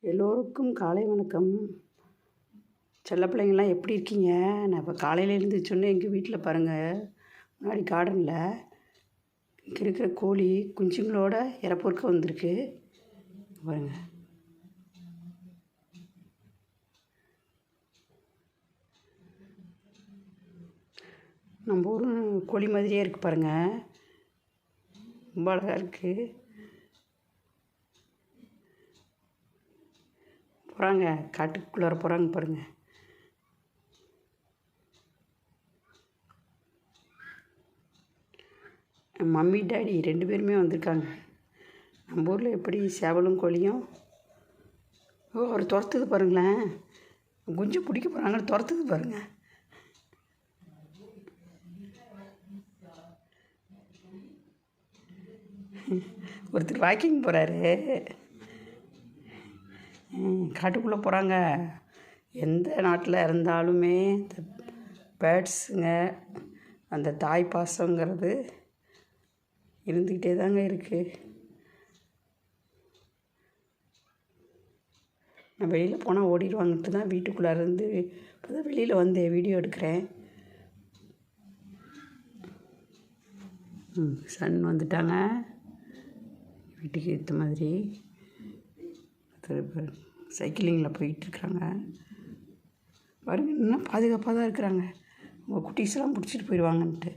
எல்லோருக்கும் காலை வணக்கம். செல்ல பிள்ளைங்கள்லாம் எப்படி இருக்கீங்க? நான் இப்போ காலையில் எழுந்திரிச்சோன்னே எங்கள் வீட்டில் பாருங்கள், முன்னாடி கார்டனில் இங்கே இருக்கிற கோழி குஞ்சுங்களோட இறப்பொருக்க வந்திருக்கு பாருங்கள். நம்ம ஊர் கோழி மாதிரியே இருக்குது பாருங்கள், ரொம்ப அழகாக இருக்குது. போகிறாங்க, காட்டுக்குள்ளார போகிறாங்க பாருங்கள். மம்மி டாடி 2 பேருமே வந்திருக்காங்க. நம்ம ஊரில் எப்படி சேவலும் கோழியும். அவர் துரத்துது பாருங்களேன், குஞ்சு பிடிக்க போகிறாங்க, துரத்துது பாருங்கள். ஒருத்தர் வாக்கிங் போகிறாரு, காட்டுக்குள்ளே போகிறாங்க. எந்த நாட்டில் இருந்தாலுமே இந்த பேர்ட்ஸுங்க அந்த தாய் பாசங்கிறது இருந்துக்கிட்டே தாங்க இருக்குது. நான் வெளியில் போனால் ஓடிடுவாங்கன்ட்டு தான் வீட்டுக்குள்ளார இப்போ தான் வெளியில் வந்து வீடியோ எடுக்கிறேன். சன் வந்துட்டாங்க வீட்டுக்கு ஏற்ற மாதிரி. சைக்கிளிங்கில் போயிட்டுருக்குறாங்க பாருங்க, இன்னும் பாதுகாப்பாக தான் இருக்கிறாங்க. உங்கள் குட்டீஸ்லாம் பிடிச்சிட்டு போயிடுவாங்கன்ட்டு.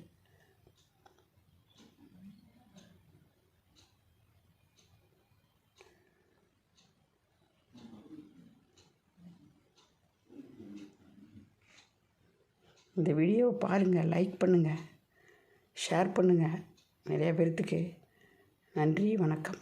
இந்த வீடியோவை பாருங்கள், லைக் பண்ணுங்கள், ஷேர் பண்ணுங்கள் நிறையா பேர்த்துக்கு. நன்றி, வணக்கம்.